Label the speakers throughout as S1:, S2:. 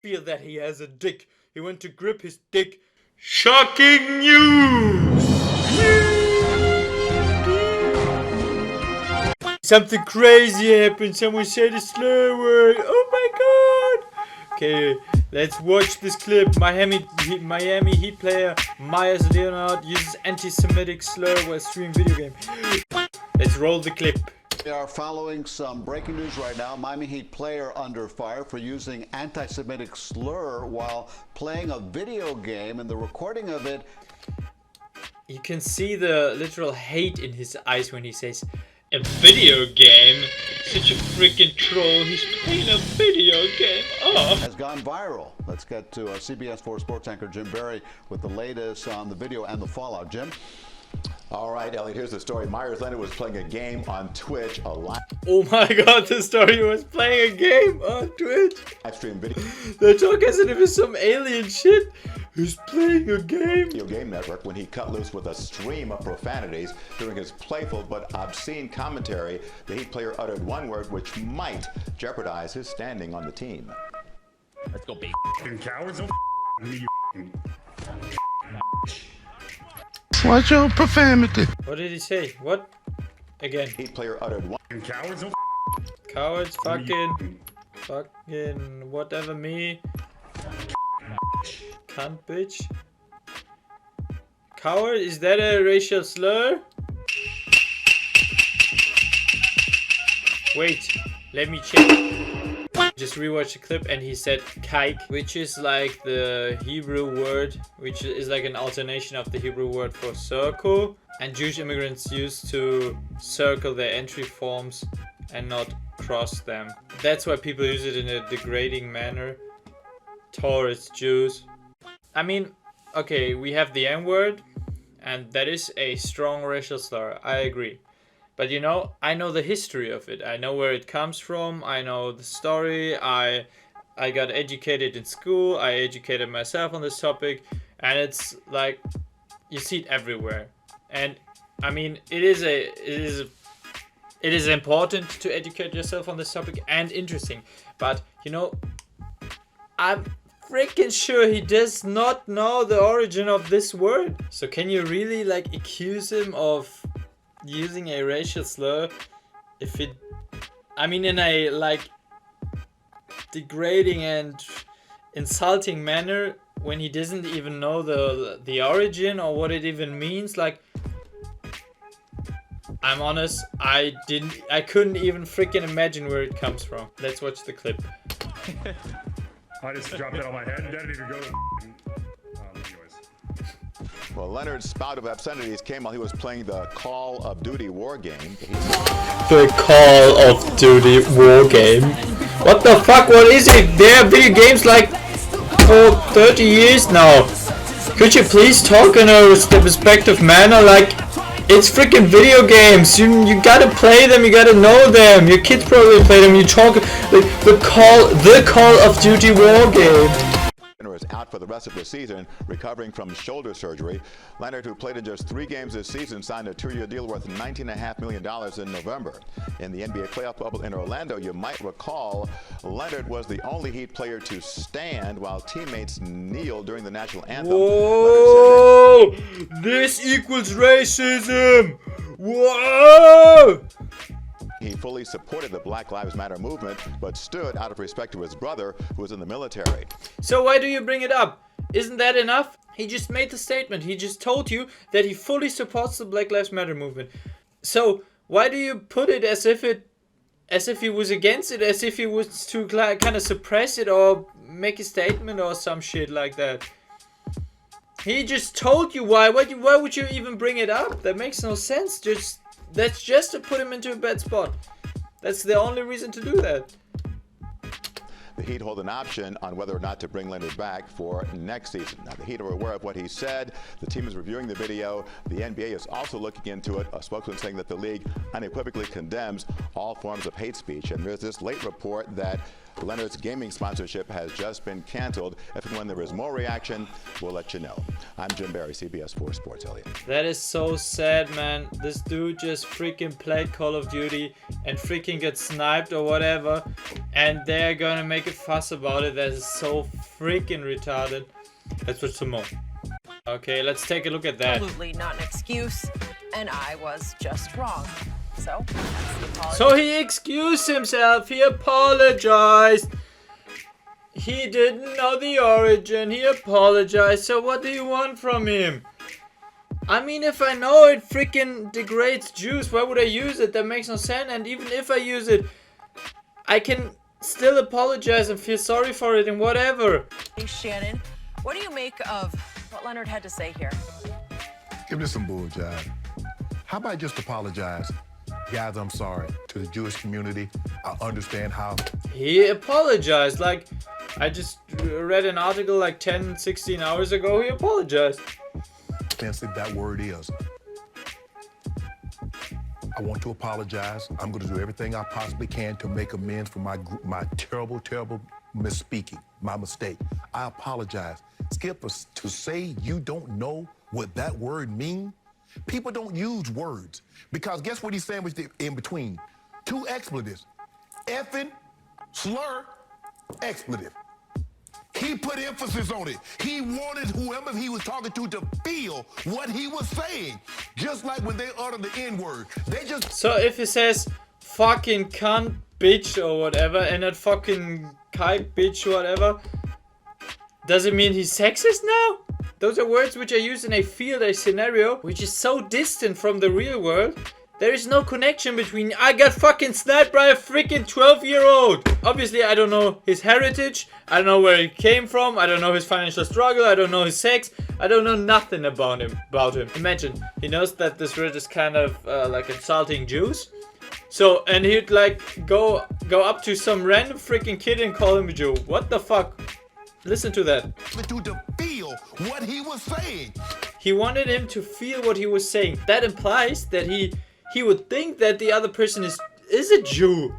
S1: feel that he has a dick. He went to grip his dick. Shocking news! Something crazy happened. Someone said a slur word. Oh my god! Okay, let's watch this clip. Miami Heat player Meyers Leonard uses anti-Semitic slur while streaming video game. Let's roll the clip.
S2: We are following some breaking news right now. Miami Heat player under fire for using anti-Semitic slur while playing a video game, and the recording of it.
S1: You can see the literal hate in his eyes when he says, a video game? Such a freaking troll. He's playing a video game. Oh.
S2: Has gone viral. Let's get to CBS 4 sports anchor Jim Berry with the latest on the video and the fallout. Jim?
S3: All right, Elliot, here's the story. Meyers Leonard was playing a game on Twitch,
S1: Oh my god, the story was playing a game on Twitch.
S3: live stream video.
S1: They talk as if it's some alien shit. He's playing a game.
S3: Video game network when he cut loose with a stream of profanities during his playful but obscene commentary. The Heat player uttered one word which might jeopardize his standing on the team.
S4: Let's go, big cowards.
S5: Watch your profanity.
S1: What did he say? What? Again.
S3: Heat player uttered one.
S4: Cowards.
S1: Cowards, fucking, whatever me. Cunt, bitch. Coward? Is that a racial slur? Wait, let me check. Just rewatch the clip and he said kike, which is like the Hebrew word, which is like an alternation of the Hebrew word for circle. And Jewish immigrants used to circle their entry forms and not cross them. That's why people use it in a degrading manner towards Jews. I mean, okay, we have the N-word, and that is a strong racial slur. I agree. But you know, I know the history of it. I know where it comes from. I know the story. I got educated in school. I educated myself on this topic, and it's like you see it everywhere. And I mean, it is important to educate yourself on this topic and interesting. But you know, I'm freaking sure he does not know the origin of this word. So can you really like accuse him of using a racial slur if it, I mean, in a like degrading and insulting manner when he doesn't even know the origin or what it even means? Like, I'm honest, I couldn't even freaking imagine where it comes from. Let's watch the clip.
S4: I just dropped that on my head. Didn't even go. Anyways.
S3: Well, Leonard's spout of obscenities came while he was playing the Call of Duty war game.
S1: The Call of Duty war game? What the fuck? What is it? There are video games like for 30 years now. Could you please talk in a respectful manner? Like, it's freaking video games. You gotta play them. You gotta know them. Your kids probably play them. You talk like the Call of Duty war game.
S3: Is out for the rest of the season, recovering from shoulder surgery. Leonard, who played in just 3 games this season, signed a 2-year deal worth $19.5 million in November. In the NBA playoff bubble in Orlando, you might recall, Leonard was the only Heat player to stand while teammates kneeled during the national anthem.
S1: Whoa! This equals racism! Whoa!
S3: He fully supported the Black Lives Matter movement, but stood out of respect to his brother, who was in the military.
S1: So why do you bring it up? Isn't that enough? He just made the statement. He just told you that he fully supports the Black Lives Matter movement. So why do you put it as if he was against it, as if he was to kind of suppress it or make a statement or some shit like that? He just told you why. Why would you even bring it up? That makes no sense. That's just to put him into a bad spot. That's the only reason to do that.
S3: The Heat hold an option on whether or not to bring Leonard back for next season. Now, the Heat are aware of what he said. The team is reviewing the video. The NBA is also looking into it. A spokesman saying that the league unequivocally condemns all forms of hate speech. And there's this late report that Leonard's gaming sponsorship has just been canceled. If and when there is more reaction, we'll let you know. I'm Jim Barry, CBS 4 Sports, Elliot.
S1: That is so sad, man. This dude just freaking played Call of Duty and freaking got sniped or whatever, and they're gonna make a fuss about it. That is so freaking retarded. Let's watch some more. Okay, let's take a look at that.
S5: Absolutely not an excuse, and I was just wrong. So, that's the apology.
S1: So he excused himself, he apologized. He didn't know the origin, he apologized. So what do you want from him? I mean, if I know it freaking degrades Jews, why would I use it? That makes no sense. And even if I use it, I can still apologize and feel sorry for it and whatever.
S5: Hey, Shannon, what do you make of what Leonard had to say here?
S6: Give this some bull jive. How about just apologize? Guys, I'm sorry. To the Jewish community, I understand how.
S1: He apologized. Like, I just read an article like 10, 16 hours ago. He apologized.
S6: Offensive that word is. I want to apologize. I'm going to do everything I possibly can to make amends for my terrible, terrible misspeaking, my mistake. I apologize. Skip, to say you don't know what that word means, people don't use words because guess what he sandwiched in between? Two expletives. Effing, slur, expletive. He put emphasis on it. He wanted whoever he was talking to feel what he was saying. Just like when they utter the N-word. They just...
S1: So if he says fucking cunt, bitch or whatever, and not fucking kike, bitch, whatever, does it mean he's sexist now? Those are words which are used in a field, a scenario, which is so distant from the real world. There is no connection between I got fucking sniped by a freaking 12-year-old. Obviously, I don't know his heritage. I don't know where he came from. I don't know his financial struggle. I don't know his sex. I don't know nothing about him. Imagine, he knows that this word is kind of like insulting Jews. So, and he'd like go up to some random freaking kid and call him a Jew. What the fuck? Listen to that.
S6: To feel what he was saying.
S1: He wanted him to feel what he was saying. That implies that he would think that the other person is a Jew,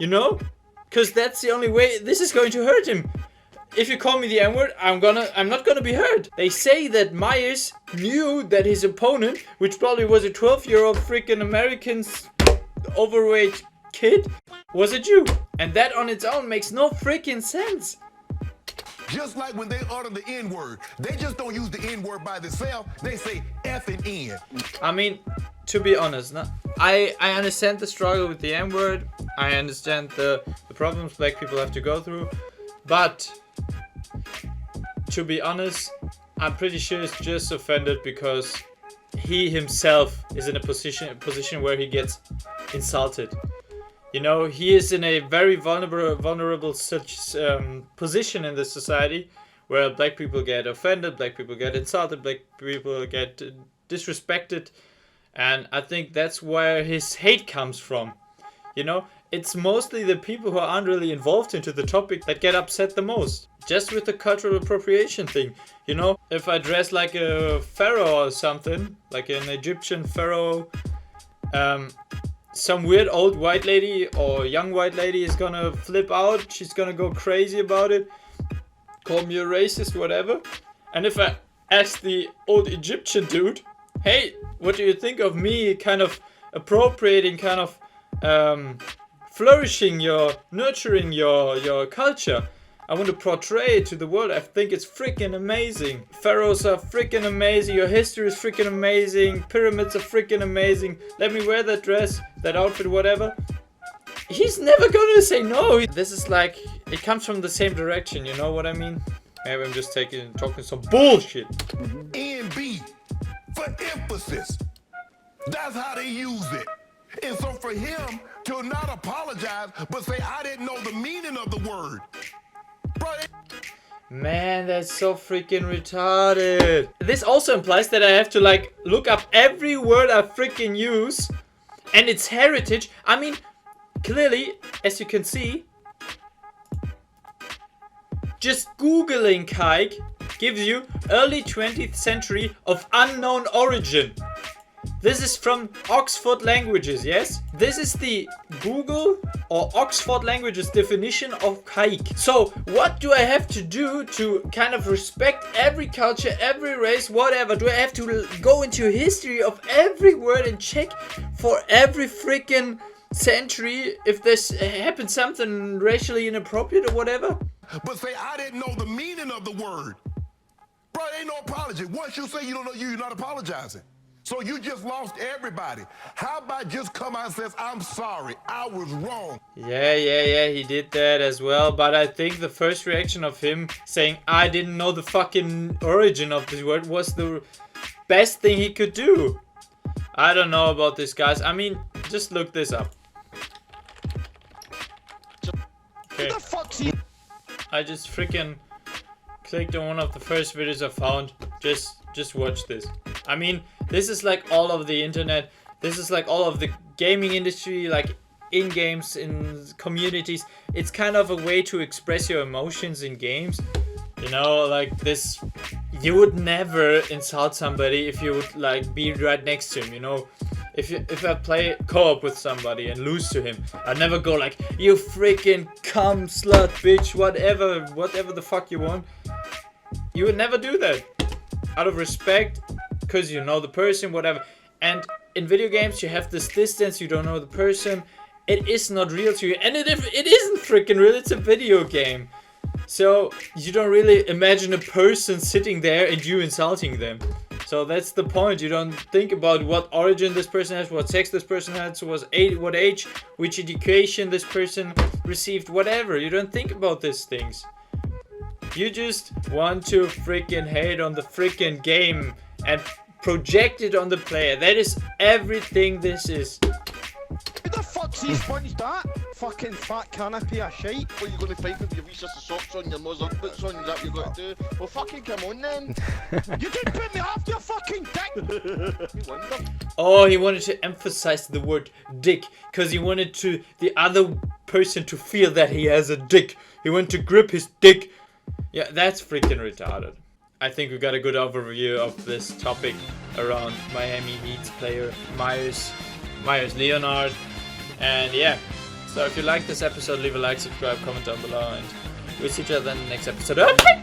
S1: you know? Because that's the only way this is going to hurt him. If you call me the N-word, I'm not gonna be hurt. They say that Meyers knew that his opponent, which probably was a 12-year-old freaking American overweight kid, was a Jew. And that on its own makes no freaking sense.
S6: Just like when they utter the N-word, they just don't use the N-word by themselves. They say F and N.
S1: I mean, to be honest, I understand the struggle with the N-word. I understand the problems black people have to go through. But, to be honest, I'm pretty sure he's just offended because he himself is in a position where he gets insulted. You know, he is in a very vulnerable position in this society where black people get offended, black people get insulted, black people get disrespected. And I think that's where his hate comes from. You know, it's mostly the people who aren't really involved into the topic that get upset the most. Just with the cultural appropriation thing. You know, if I dress like a pharaoh or something, like an Egyptian pharaoh, some weird old white lady or young white lady is gonna flip out. She's gonna go crazy about it. Call me a racist, whatever. And if I ask the old Egyptian dude, hey, what do you think of me kind of appropriating, kind of flourishing nurturing your culture? I want to portray it to the world. I think it's freaking amazing. Pharaohs are freaking amazing. Your history is freaking amazing. Pyramids are freaking amazing. Let me wear that dress, that outfit, whatever. He's never gonna say no. This is like, it comes from the same direction, you know what I mean? Maybe I'm just talking some bullshit.
S6: NB for emphasis. That's how they use it. And so for him to not apologize, but say, I didn't know the meaning of the word.
S1: Man, that's so freaking retarded. This also implies that I have to like look up every word I freaking use and its heritage. I mean, clearly, as you can see, just Googling kike gives you early 20th century of unknown origin. This is from Oxford Languages, yes? This is the Google or Oxford Language's definition of kike. So what do I have to do to kind of respect every culture, every race, whatever? Do I have to go into history of every word and check for every freaking century if there's happened something racially inappropriate or whatever?
S6: But say, I didn't know the meaning of the word. Bro, ain't no apology. Once you say you don't know, you're not apologizing. So you just lost everybody. How about just come out and says, I'm sorry, I was wrong.
S1: Yeah, he did that as well. But I think the first reaction of him saying, I didn't know the fucking origin of this word was the best thing he could do. I don't know about this, guys. I mean, just look this up. Okay.
S7: What the fuck's he?
S1: I just freaking clicked on one of the first videos I found. Just watch this. I mean, this is like all of the internet. This is like all of the gaming industry, like in games, in communities. It's kind of a way to express your emotions in games. You know, like this. You would never insult somebody if you would like be right next to him, you know. If I play co-op with somebody and lose to him, I'd never go like, you freaking cum slut bitch, whatever the fuck you want. You would never do that. Out of respect, because you know the person, whatever. And in video games you have this distance, you don't know the person. It is not real to you, and it isn't freaking real, it's a video game. So you don't really imagine a person sitting there and you insulting them. So that's the point. You don't think about what origin this person has, what sex this person has, what age, which education this person received, whatever. You don't think about these things. You just want to freaking hate on the freaking game and project it on the player. That is everything this is.
S7: Who the fuck's he sponged that? Fucking fat canopy of shite.
S8: What are you going to fight with your wee sister socks on, your mother's boots on, is that what you're going to do? Well fucking come on then.
S7: You didn't put me off your fucking dick!
S8: You wonder.
S1: Oh, he wanted to emphasize the word dick, because he wanted the other person to feel that he has a dick. He wanted to grip his dick. Yeah, that's freaking retarded. I think we got a good overview of this topic around Miami Heat's player Meyers Leonard. And yeah, so if you like this episode, leave a like, subscribe, comment down below, and we'll see each other in the next episode. Okay!